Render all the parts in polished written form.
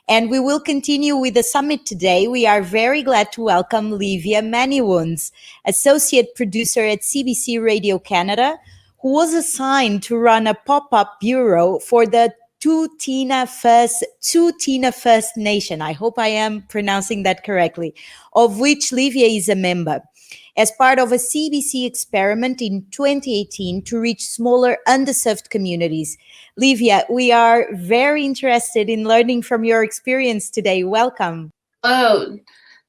And we will continue with the summit today. We are very glad to welcome Livia Maniwuns, associate producer at CBC Radio Canada, who was assigned to run a pop-up bureau for the Tsuut'ina First Nation. I hope I am pronouncing that correctly, of which Livia is a member, as part of a CBC experiment in 2018 to reach smaller, underserved communities. Livia, we are very interested in learning from your experience today. Welcome. Hello,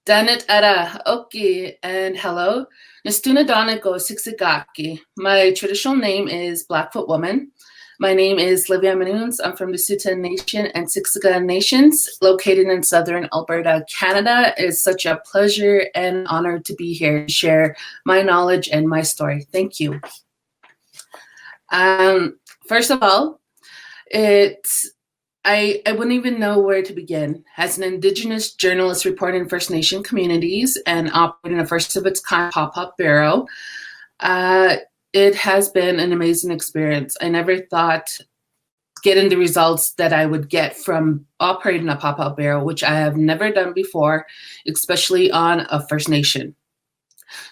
Danit Ara, Oki, and hello, Nastuna Doniko Siksigaki. My traditional name is Blackfoot Woman. My name is Livia Maniwuns. I'm from the Tsuut'ina Nation and Siksika Nations, located in southern Alberta, Canada. It is such a pleasure and honor to be here and share my knowledge and my story. Thank you. First of all, I wouldn't even know where to begin. As an Indigenous journalist reporting in First Nation communities and operating a first of its kind pop-up bureau, it has been an amazing experience. I never thought getting the results that I would get from operating a pop-up bureau, which I have never done before, especially on a First Nation.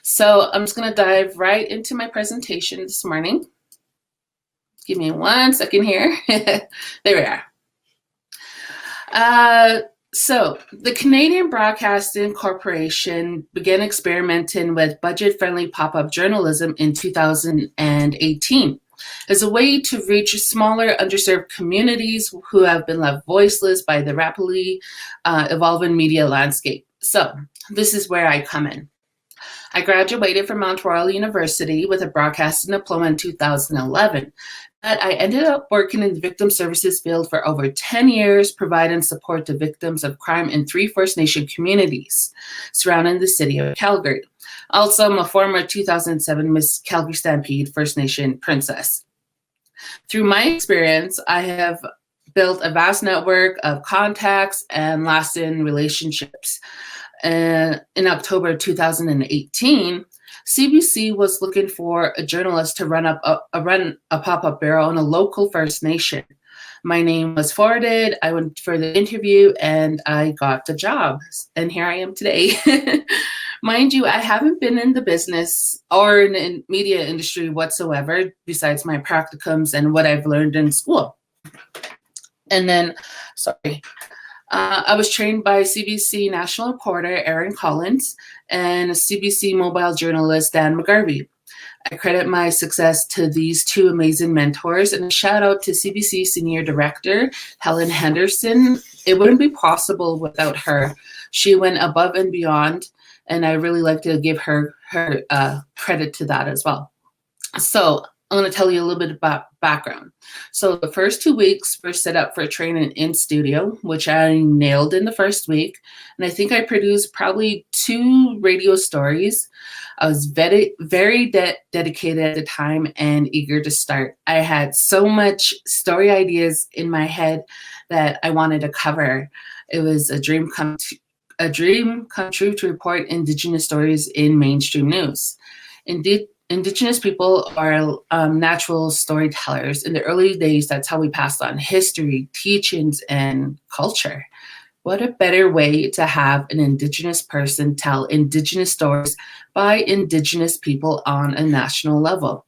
So I'm just gonna dive right into my presentation this morning. Give me 1 second here. There we are. So the Canadian Broadcasting Corporation began experimenting with budget-friendly pop-up journalism in 2018 as a way to reach smaller, underserved communities who have been left voiceless by the rapidly evolving media landscape. So this is where I come in. I graduated from Mount Royal University with a broadcasting diploma in 2011. But I ended up working in the victim services field for over 10 years, providing support to victims of crime in 3 First Nation communities surrounding the city of Calgary. Also, I'm a former 2007 Miss Calgary Stampede First Nation princess. Through my experience, I have built a vast network of contacts and lasting relationships. In October 2018, CBC was looking for a journalist to run a pop-up bureau in a local First Nation. My name was forwarded, I went for the interview, and I got the job. And here I am today. Mind you, I haven't been in the business or in the media industry whatsoever, besides my practicums and what I've learned in school. And then, I was trained by CBC national reporter Erin Collins and CBC mobile journalist Dan McGarvey. I credit my success to these 2 amazing mentors, and a shout out to CBC Senior Director Helen Henderson. It wouldn't be possible without her. She went above and beyond, and I really like to give her credit to that as well. So I'm going to tell you a little bit about background. So the first 2 weeks were set up for training in studio, which I nailed in the first week. And I think I produced probably 2 radio stories. I was very dedicated at the time and eager to start. I had so much story ideas in my head that I wanted to cover. It was a dream come true to report Indigenous stories in mainstream news. Indeed, Indigenous people are natural storytellers. In the early days, that's how we passed on history, teachings, and culture. What a better way to have an Indigenous person tell Indigenous stories by Indigenous people on a national level.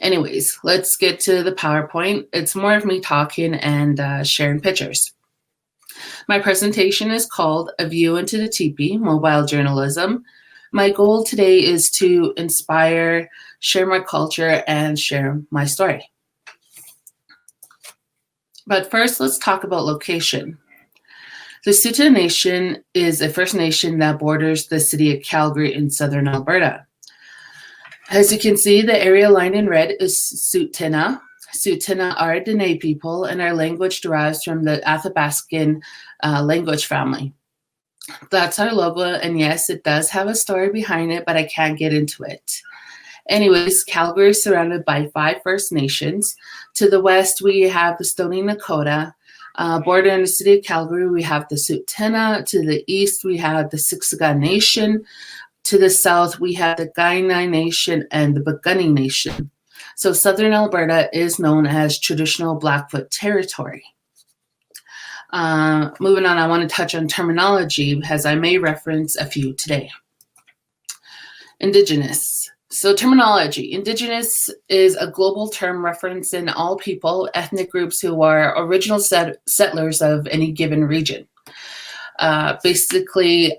Anyways, let's get to the PowerPoint. It's more of me talking and sharing pictures. My presentation is called A View into the Teepee, Mobile Journalism. My goal today is to inspire, share my culture, and share my story. But first, let's talk about location. The Tsuut'ina Nation is a First Nation that borders the city of Calgary in southern Alberta. As you can see, the area lined in red is Tsuut'ina. Tsuut'ina are a Dene people, and our language derives from the Athabascan language family. That's our logo, and yes, it does have a story behind it, but I can't get into it. Anyways, Calgary is surrounded by 5 First Nations. To the west, we have the Stoney Nakoda. Bordering the city of Calgary, we have the Tsuut'ina. To the east, we have the Siksika Nation. To the south, we have the Kainai Nation and the Piikani Nation. So southern Alberta is known as traditional Blackfoot territory. Moving on, I want to touch on terminology as I may reference a few today. Indigenous. So terminology. Indigenous is a global term referencing all people, ethnic groups who are original settlers of any given region. Basically,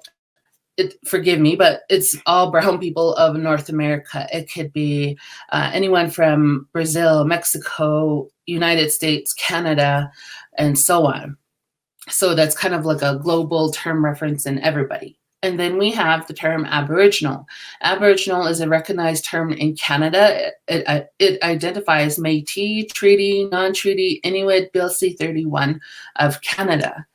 forgive me, but it's all brown people of North America. It could be anyone from Brazil, Mexico, United States, Canada, and so on. So that's kind of like a global term referencing everybody. And then we have the term Aboriginal. Aboriginal is a recognized term in Canada. It identifies Métis, Treaty, Non-Treaty, Inuit, Bill C-31 of Canada.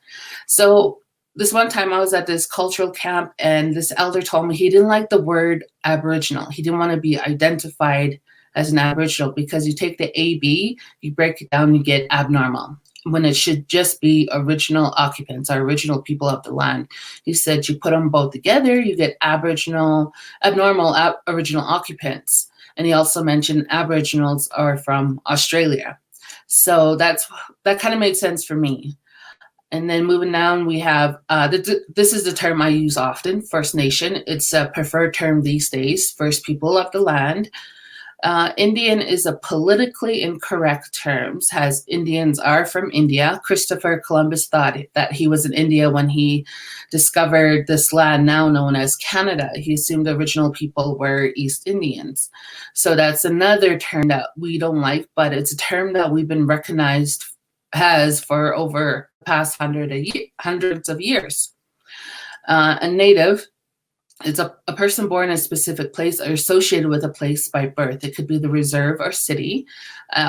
So this one time I was at this cultural camp and this elder told me he didn't like the word Aboriginal. He didn't want to be identified as an Aboriginal because you take the AB, you break it down, you get abnormal, when it should just be original occupants, or original people of the land. He said you put them both together, you get abnormal original occupants. And he also mentioned Aboriginals are from Australia. So that kind of made sense for me. And then moving down, we have, this is the term I use often, First Nation. It's a preferred term these days, First People of the land. Indian is a politically incorrect term, as Indians are from India. Christopher Columbus thought that he was in India when he discovered this land now known as Canada. He assumed the original people were East Indians. So that's another term that we don't like, but it's a term that we've been recognized as for over the past hundreds of years. A native, it's a person born in a specific place or associated with a place by birth. It could be the reserve or city.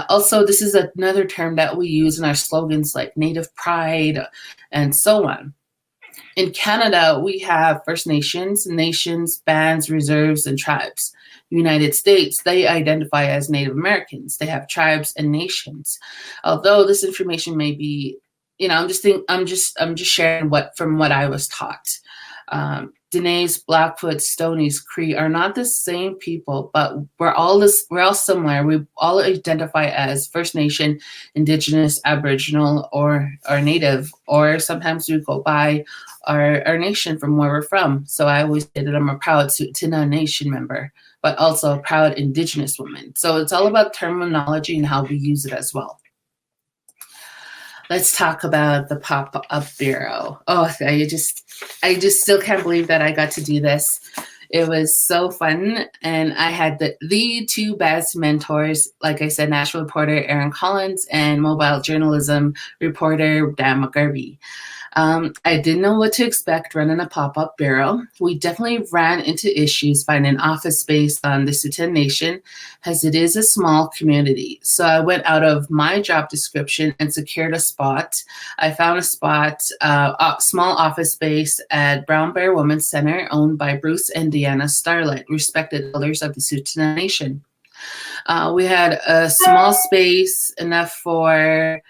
Also, this is another term that we use in our slogans like Native Pride and so on. In Canada, we have First Nations, nations, bands, reserves, and tribes. United States, they identify as Native Americans. They have tribes and nations. Although this information may be, I'm just sharing from what I was taught. Dene, Blackfoot, Stonies, Cree are not the same people, but we're all similar. We all identify as First Nation, Indigenous, Aboriginal, or Native, or sometimes we go by our nation from where we're from. So I always say that I'm a proud Tsuut'ina Nation member, but also a proud Indigenous woman. So it's all about terminology and how we use it as well. Let's talk about the pop-up bureau. Oh, I just still can't believe that I got to do this. It was so fun, and I had the two best mentors, like I said, national reporter Erin Collins and mobile journalism reporter Dan McGarvey. I didn't know what to expect running a pop-up bureau. We definitely ran into issues finding office space on the Tsuut'ina Nation, as it is a small community. So I went out of my job description and secured a spot. I found a spot, a small office space at Brown Bear Women's Center, owned by Bruce and Deanna Starlet, respected elders of the Tsuut'ina Nation. We had a small space, enough for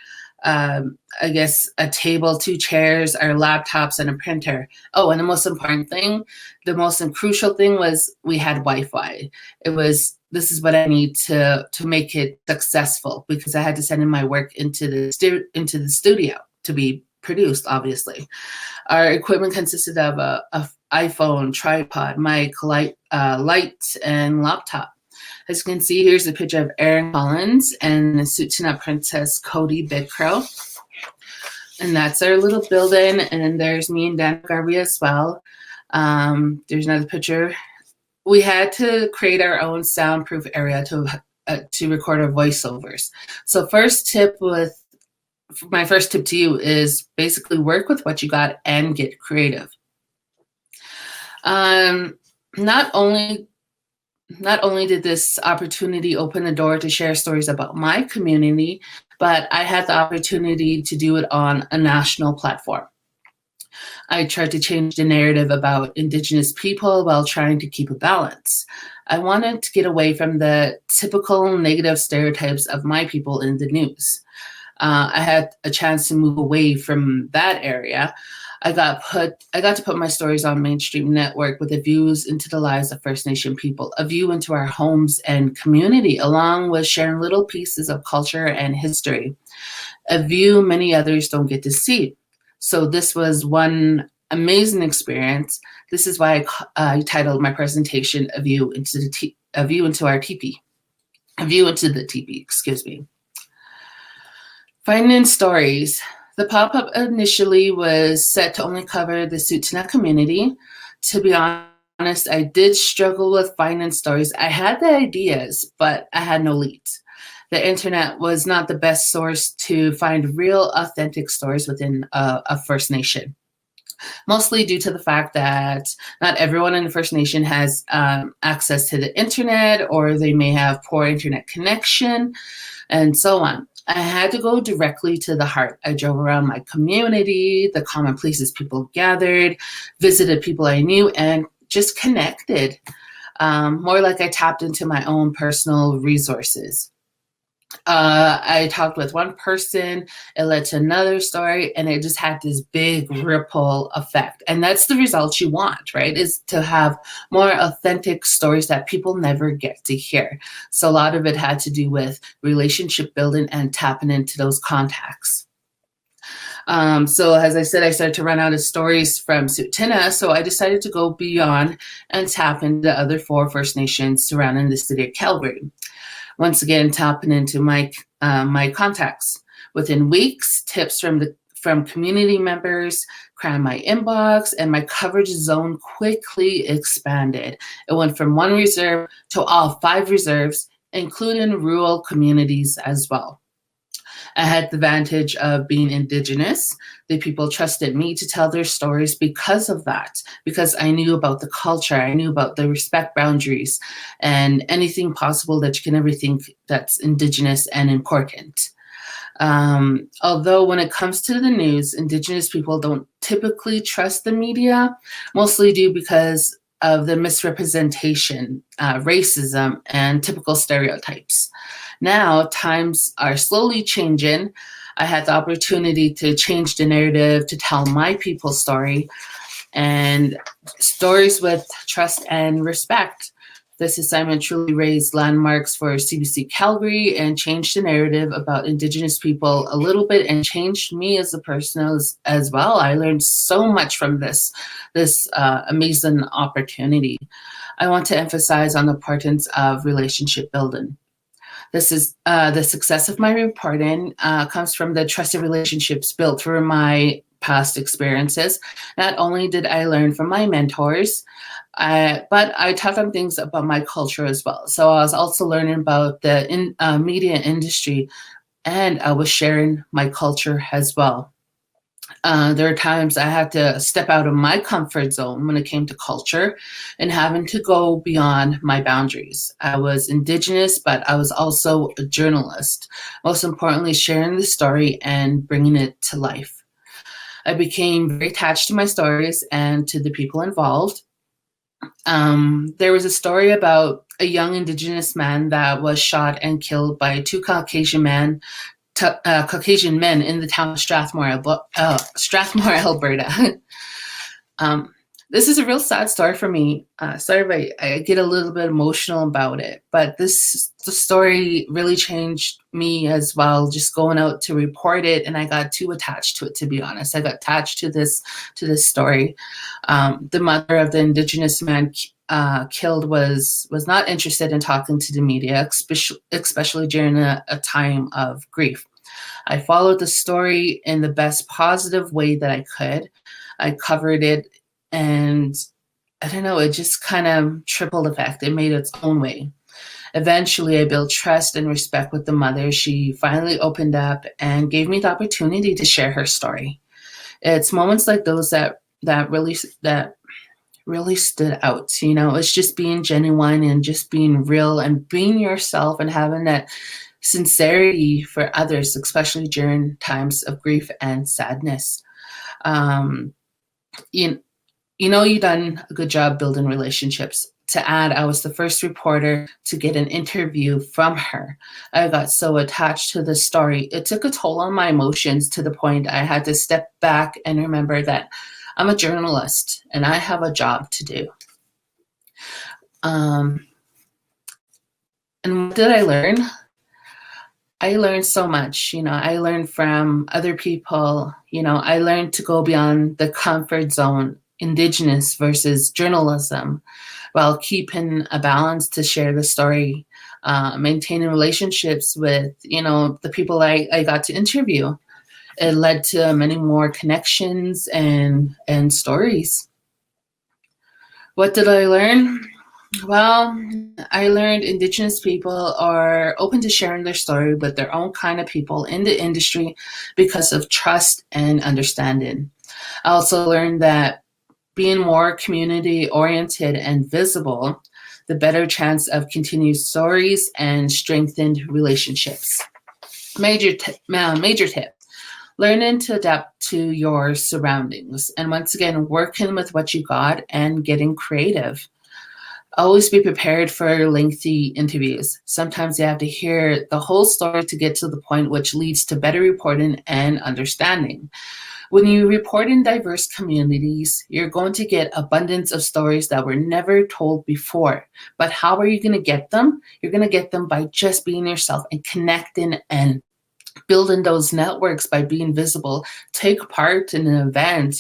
I guess a table, 2 chairs, our laptops, and a printer. Oh, and the most important thing, the most crucial thing was we had Wi-Fi. This is what I need to make it successful, because I had to send in my work into the studio to be produced, obviously. Our equipment consisted of a iPhone, tripod, mic, light, and laptop. As you can see, here's a picture of Erin Collins and the Tsuut'ina Princess Cody Big Crow. And that's our little building. And then there's me and Dan Garvey as well. There's another picture. We had to create our own soundproof area to record our voiceovers. So my first tip to you is basically work with what you got and get creative. Not only did this opportunity open the door to share stories about my community, but I had the opportunity to do it on a national platform. I tried to change the narrative about Indigenous people while trying to keep a balance. I wanted to get away from the typical negative stereotypes of my people in the news. I had a chance to move away from that area. I got to put my stories on mainstream network with the views into the lives of First Nation people, a view into our homes and community, along with sharing little pieces of culture and history, a view many others don't get to see. So this was one amazing experience. This is why I titled my presentation "A View into Our Teepee." A View into the Teepee, excuse me. Finding stories. The pop-up initially was set to only cover the Tsuut'ina community. To be honest, I did struggle with finding stories. I had the ideas, but I had no leads. The internet was not the best source to find real, authentic stories within a First Nation, mostly due to the fact that not everyone in the First Nation has access to the internet, or they may have poor internet connection, and so on. I had to go directly to the heart. I drove around my community, the common places people gathered, visited people I knew, and just connected. More like I tapped into my own personal resources. I talked with one person, it led to another story, and it just had this big ripple effect. And that's the result you want, right? Is to have more authentic stories that people never get to hear. So a lot of it had to do with relationship building and tapping into those contacts. So as I said, I started to run out of stories from Tsuut'ina, so I decided to go beyond and tap into other 4 First Nations surrounding the city of Calgary. Once again, tapping into my contacts. Within weeks, tips from community members crammed my inbox, and my coverage zone quickly expanded. It went from 1 reserve to all 5 reserves, including rural communities as well. I had the advantage of being Indigenous. The people trusted me to tell their stories because of that, because I knew about the culture, I knew about the respect boundaries, and anything possible that you can ever think that's Indigenous and important. Although when it comes to the news, Indigenous people don't typically trust the media, mostly due because of the misrepresentation, racism, and typical stereotypes. Now, times are slowly changing. I had the opportunity to change the narrative, to tell my people's story, and stories with trust and respect. This assignment truly raised landmarks for CBC Calgary and changed the narrative about Indigenous people a little bit, and changed me as a person as well. I learned so much from this amazing opportunity. I want to emphasize on the importance of relationship building. This is the success of my reporting comes from the trusted relationships built through my past experiences. Not only did I learn from my mentors, but I taught them things about my culture as well. So I was also learning about the media industry, and I was sharing my culture as well. There are times I had to step out of my comfort zone when it came to culture and having to go beyond my boundaries. I was Indigenous, but I was also a journalist. Most importantly, sharing the story and bringing it to life. I became very attached to my stories and to the people involved. There was a story about a young Indigenous man that was shot and killed by 2 Caucasian men in the town of Strathmore, Alberta. This is a real sad story for me. Sorry if I get a little bit emotional about it, but the story really changed me as well, just going out to report it, and I got too attached to it, to be honest. I got attached to this story. The mother of the Indigenous man killed was not interested in talking to the media, especially during a time of grief. I followed the story in the best positive way that I could. I covered it, and I don't know, it just kind of tripled effect. It made its own way. Eventually, I built trust and respect with the mother. She finally opened up and gave me the opportunity to share her story. It's moments like those that really stood out. You know, it's just being genuine and just being real and being yourself and having that sincerity for others, especially during times of grief and sadness. You've done a good job building relationships. To add, I was the first reporter to get an interview from her. I got so attached to the story. It took a toll on my emotions to the point I had to step back and remember that I'm a journalist and I have a job to do. And what did I learn? I learned so much. I learned from other people. I learned to go beyond the comfort zone, Indigenous versus journalism, while keeping a balance to share the story, maintaining relationships with, the people I got to interview. It led to many more connections and stories. What did I learn? Well, I learned Indigenous people are open to sharing their story with their own kind of people in the industry because of trust and understanding. I also learned that being more community oriented and visible, the better chance of continued stories and strengthened relationships. Major tip. Learning to adapt to your surroundings. And once again, working with what you got and getting creative. Always be prepared for lengthy interviews. Sometimes you have to hear the whole story to get to the point, which leads to better reporting and understanding. When you report in diverse communities, you're going to get abundance of stories that were never told before. But how are you going to get them? You're going to get them by just being yourself and connecting and building those networks by being visible. Take part in an event,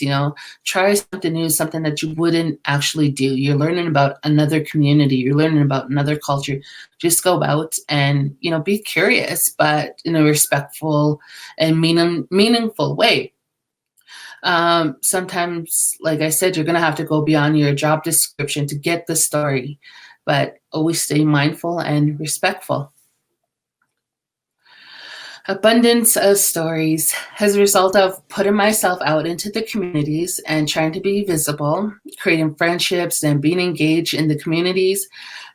try something new, something that you wouldn't actually do. You're learning about another community, you're learning about another culture. Just go out and, be curious, but in a respectful and meaningful way. Sometimes, like I said, you're going to have to go beyond your job description to get the story, but always stay mindful and respectful. Abundance of stories as a result of putting myself out into the communities and trying to be visible, creating friendships and being engaged in the communities.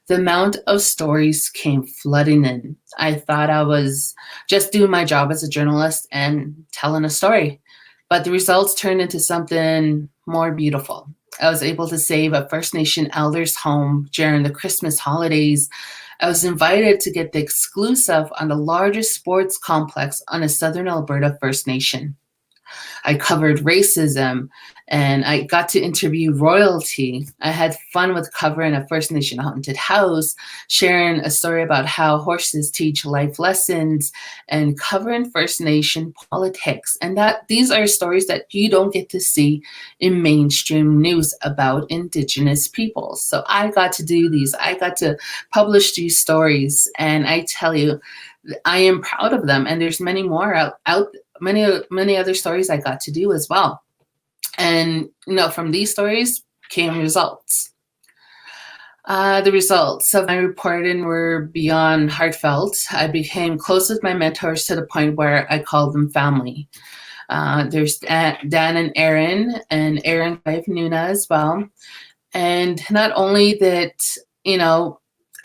The amount of stories came flooding in. I thought I was just doing my job as a journalist and telling a story, but the results turned into something more beautiful. I was able to save a First Nation elder's home during the Christmas holidays. I was invited to get the exclusive on the largest sports complex on a Southern Alberta First Nation. I covered racism and I got to interview royalty. I had fun with covering a First Nation haunted house, sharing a story about how horses teach life lessons, and covering First Nation politics. And these are stories that you don't get to see in mainstream news about Indigenous people. So I got to do these. I got to publish these stories, and I tell you, I am proud of them. And there's many more out many other stories I got to do as well. And from these stories came results. The results of my reporting were beyond heartfelt. I became close with my mentors to the point where I called them family. There's Dan and Aaron's wife Nuna as well. And not only that,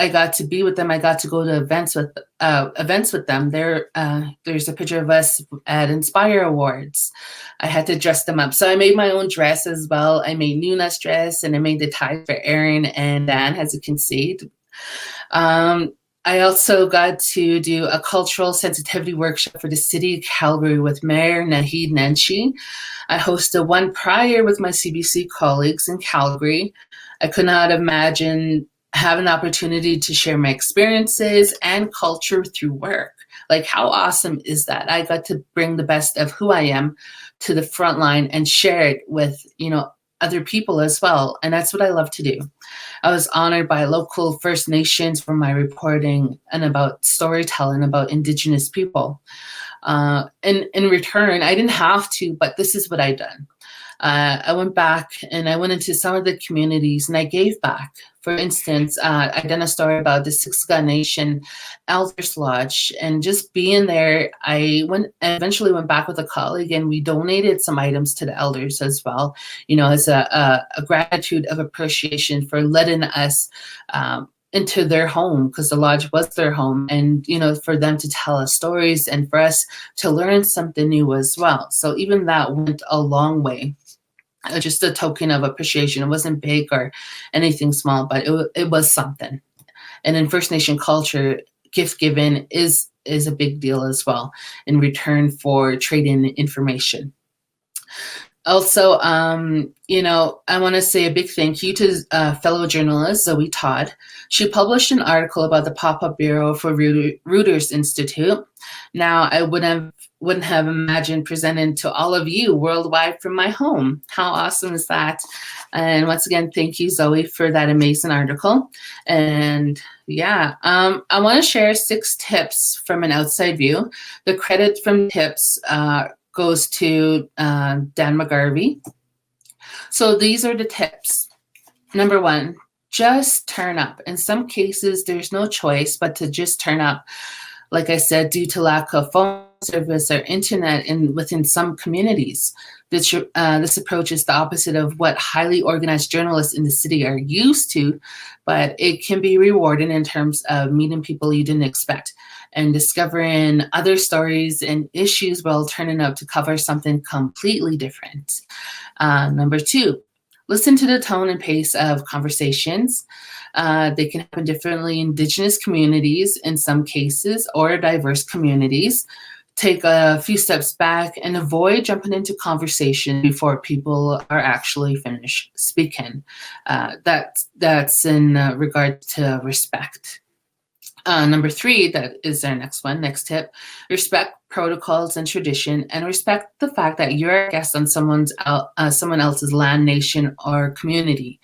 I got to be with them, I got to go to events with them. There's a picture of us at Inspire Awards. I had to dress them up. So I made my own dress as well. I made Nuna's dress and I made the tie for Aaron and Dan, as you can see. I also got to do a cultural sensitivity workshop for the city of Calgary with Mayor Naheed Nenshi. I hosted one prior with my CBC colleagues in Calgary. I could not imagine have an opportunity to share my experiences and culture through work. Like, how awesome is that? I got to bring the best of who I am to the front line and share it with, other people as well. And that's what I love to do. I was honored by local First Nations for my reporting and about storytelling about Indigenous people. And in return, I didn't have to, but this is what I done. I went back and I went into some of the communities and I gave back. For instance, I done a story about the Siksika Nation Elders Lodge, and just being there, I eventually went back with a colleague and we donated some items to the elders as well, as a gratitude of appreciation for letting us into their home, because the lodge was their home, and for them to tell us stories and for us to learn something new as well. So even that went a long way. Just a token of appreciation. It wasn't big or anything small, but it was something. And in First Nation culture, gift giving is a big deal as well in return for trading information. Also, I want to say a big thank you to fellow journalist Zoe Todd. She published an article about the pop-up bureau for Reuters Institute. Now, I wouldn't have imagined presenting to all of you worldwide from my home. How awesome is that? And once again, thank you, Zoe, for that amazing article. And yeah, I want to share 6 tips from an outside view. The credit from tips goes to Dan McGarvey. So these are the tips. Number 1, just turn up. In some cases, there's no choice but to just turn up. Like I said, due to lack of phone service or internet within some communities. This approach is the opposite of what highly organized journalists in the city are used to, but it can be rewarding in terms of meeting people you didn't expect and discovering other stories and issues while turning up to cover something completely different. Number 2, listen to the tone and pace of conversations. They can happen differently in Indigenous communities in some cases or diverse communities. Take a few steps back and avoid jumping into conversation before people are actually finished speaking. That's in regard to respect. Number 3, that is our next tip, respect protocols and tradition, and respect the fact that you're a guest on someone else's land, nation, or community.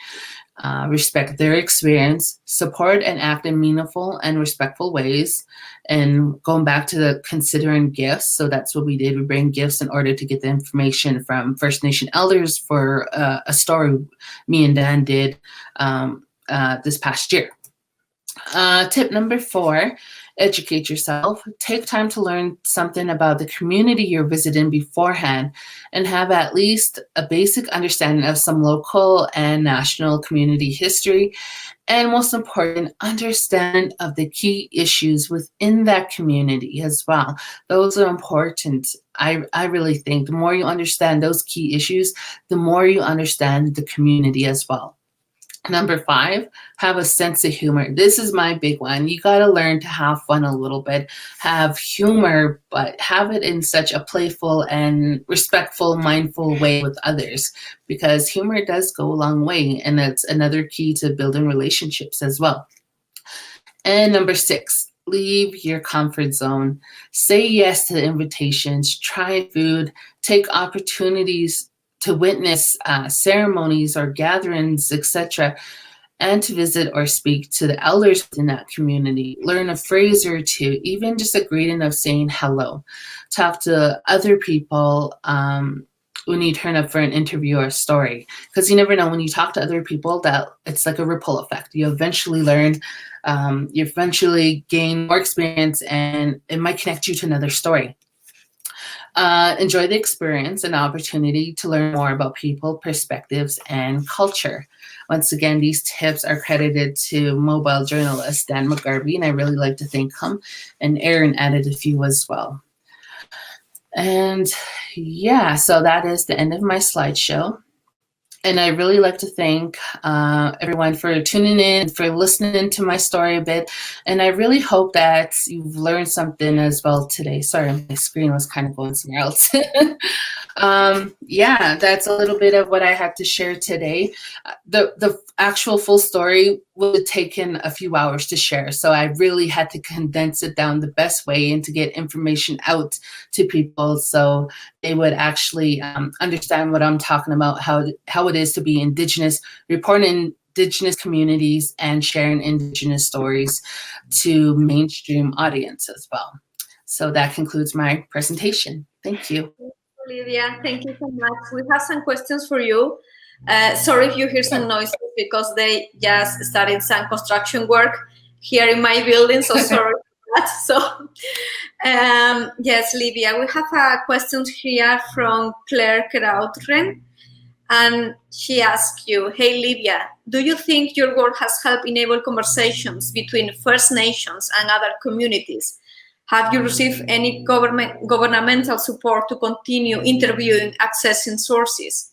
Respect their experience, support and act in meaningful and respectful ways. And going back to the considering gifts, so that's what we did. We bring gifts in order to get the information from First Nation elders for a story me and Dan did this past year. Tip number 4, educate yourself. Take time to learn something about the community you're visiting beforehand and have at least a basic understanding of some local and national community history. And most important, understand of the key issues within that community as well. Those are important. I really think the more you understand those key issues, the more you understand the community as well. Number 5, have a sense of humor. This is my big one. You got to learn to have fun a little bit, have humor, but have it in such a playful and respectful, mindful way with others, because humor does go a long way. And that's another key to building relationships as well. And number 6, leave your comfort zone. Say yes to the invitations, try food, take opportunities to witness ceremonies or gatherings, etc., and to visit or speak to the elders in that community. Learn a phrase or two, even just a greeting of saying hello. Talk to other people when you turn up for an interview or a story, because you never know, when you talk to other people, that it's like a ripple effect. You eventually learn, you eventually gain more experience, and it might connect you to another story. Enjoy the experience and opportunity to learn more about people, perspectives, and culture. Once again, these tips are credited to mobile journalist Dan McGarvey, and I really like to thank him. And Aaron added a few as well. And yeah, so that is the end of my slideshow. And I really like to thank everyone for tuning in, for listening to my story a bit. And I really hope that you've learned something as well today. Sorry, my screen was kind of going somewhere else. Yeah, that's a little bit of what I had to share today. The actual full story would have taken a few hours to share. So I really had to condense it down the best way and to get information out to people so they would actually understand what I'm talking about, how it is to be Indigenous, reporting Indigenous communities and sharing Indigenous stories to mainstream audience as well. So that concludes my presentation. Thank you. Olivia, thank you so much. We have some questions for you. Sorry if you hear some noises because they just started some construction work here in my building, so sorry for that. So, yes, Livia, we have a question here from Claire Krautren, and she asks you, hey, Livia, do you think your work has helped enable conversations between First Nations and other communities? Have you received any governmental support to continue interviewing, accessing sources?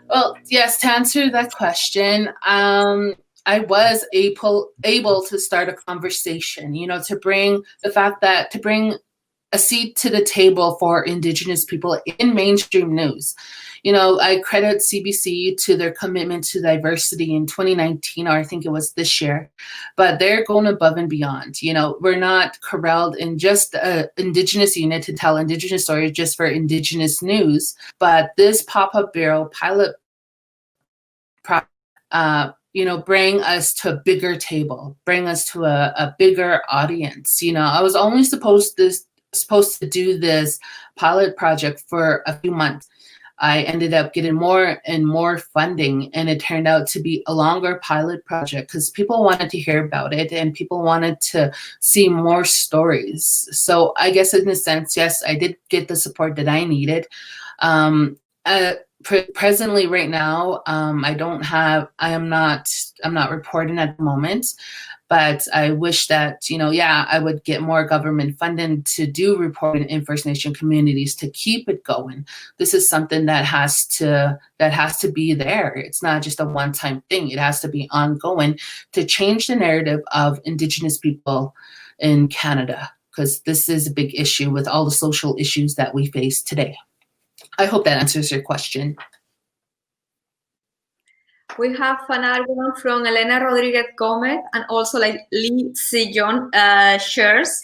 Well, yes, to answer that question, I was able to start a conversation, to bring a seat to the table for Indigenous people in mainstream news. You know, I credit CBC to their commitment to diversity in 2019, or I think it was this year, but they're going above and beyond. You know, we're not corralled in just an Indigenous unit to tell Indigenous stories just for Indigenous news, but this pop-up bureau pilot you know, bring us to a bigger table, bring us to a bigger audience. You know, I was only supposed to do this pilot project for a few months. I ended up getting more and more funding, and it turned out to be a longer pilot project because people wanted to hear about it and people wanted to see more stories. So I guess in a sense, yes, I did get the support that I needed. Presently right now, I'm not reporting at the moment, but I wish that, you know, yeah, I would get more government funding to do reporting in First Nation communities to keep it going. This is something that has to be there. It's not just a one-time thing. It has to be ongoing to change the narrative of Indigenous people in Canada, because this is a big issue with all the social issues that we face today. I hope that answers your question. We have another one from Elena Rodriguez Gomez and also like Lee Sejon shares.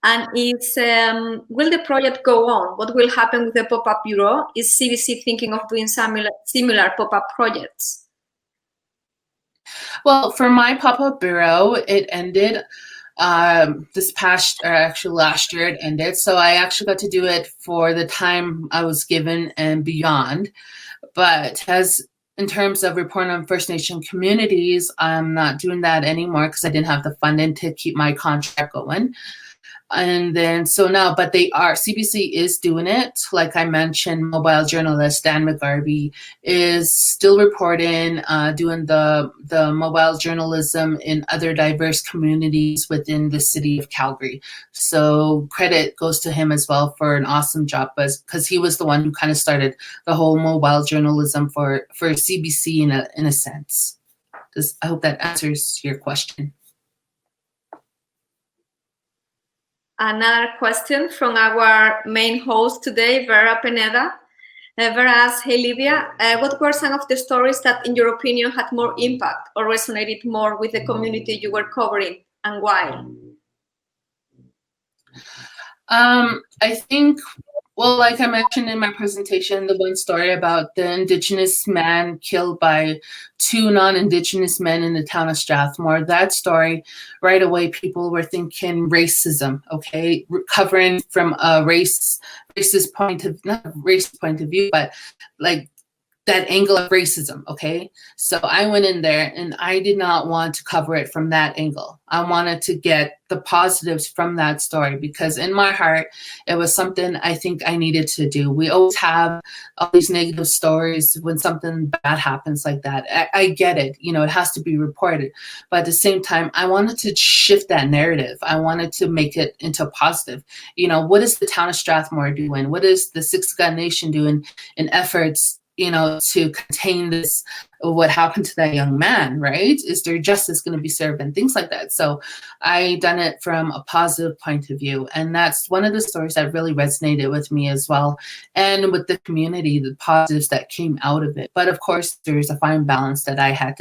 And it's, will the project go on? What will happen with the pop-up bureau? Is CBC thinking of doing similar pop-up projects? Well, for my pop-up bureau, it ended last year it ended. So I actually got to do it for the time I was given and beyond. But in terms of reporting on First Nation communities, I'm not doing that anymore because I didn't have the funding to keep my contract going. And then, so now, but CBC is doing it. Like I mentioned, mobile journalist Dan McGarvey is still reporting, doing the mobile journalism in other diverse communities within the city of Calgary. So credit goes to him as well for an awesome job, because he was the one who kind of started the whole mobile journalism for CBC in a sense. I hope that answers your question. Another question from our main host today, Vera Pineda. Vera asks, hey Livia, what were some of the stories that in your opinion had more impact or resonated more with the community you were covering, and why? I think, well, like I mentioned in my presentation, the one story about the Indigenous man killed by two non-Indigenous men in the town of Strathmore, that story, right away, people were thinking racism, okay? Recovering from a racist point of, not race point of view, but like that angle of racism, okay? So I went in there and I did not want to cover it from that angle. I wanted to get the positives from that story because in my heart, it was something I think I needed to do. We always have all these negative stories when something bad happens like that. I get it, you know, it has to be reported. But at the same time, I wanted to shift that narrative. I wanted to make it into a positive. You know, what is the town of Strathmore doing? What is the Six Gun Nation doing in efforts, you know, to contain this, what happened to that young man, right? Is there justice going to be served and things like that? So I done it from a positive point of view. And that's one of the stories that really resonated with me as well. And with the community, the positives that came out of it. But of course, there's a fine balance that I had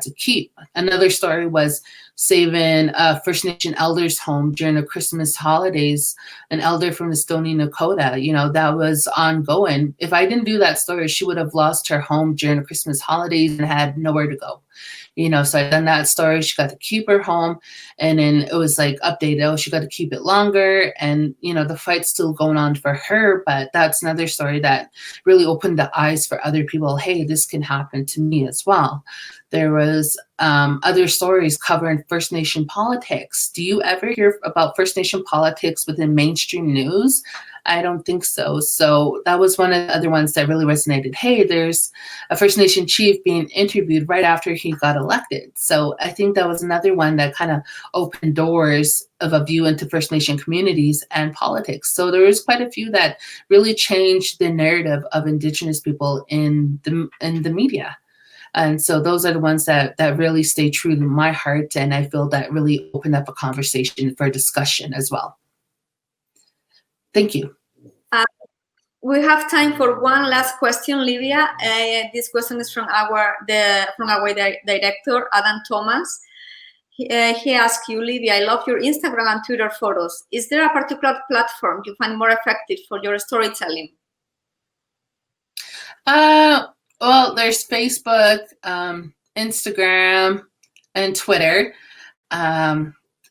to keep. Another story was saving a First Nation elders home during the Christmas holidays, an elder from the Stoney Nakoda, you know, that was ongoing. If I didn't do that story, she would have lost her home during the Christmas holidays and had nowhere to go. You know, so I done that story. She got to keep her home, and then it was like updated. Oh, she got to keep it longer, and you know, the fight's still going on for her. But that's another story that really opened the eyes for other people. Hey, this can happen to me as well. There was other stories covering First Nation politics. Do you ever hear about First Nation politics within mainstream news? I don't think so. So that was one of the other ones that really resonated. Hey, there's a First Nation chief being interviewed right after he got elected. So I think that was another one that kind of opened doors of a view into First Nation communities and politics. So there was quite a few that really changed the narrative of Indigenous people in the media. And so those are the ones that really stay true to my heart. And I feel that really opened up a conversation for discussion as well. Thank you. We have time for one last question, Livia. This question is from our director, Adam Thomas. He asks you, Livia, I love your Instagram and Twitter photos. Is there a particular platform you find more effective for your storytelling? Well, there's Facebook, Instagram, and Twitter.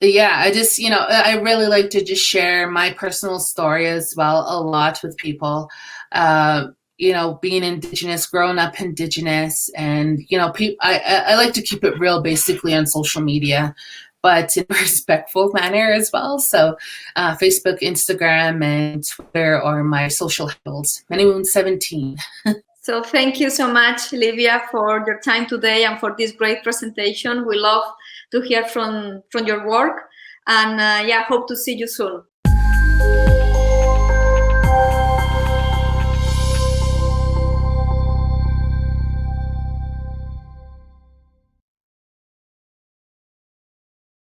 Yeah, I really like to just share my personal story as well a lot with people. Being Indigenous, growing up Indigenous, and I like to keep it real, basically, on social media, but in a respectful manner as well. So, Facebook, Instagram, and Twitter are my social handles. Manywounds17. So thank you so much, Livia, for your time today and for this great presentation. We love to hear from your work, and hope to see you soon.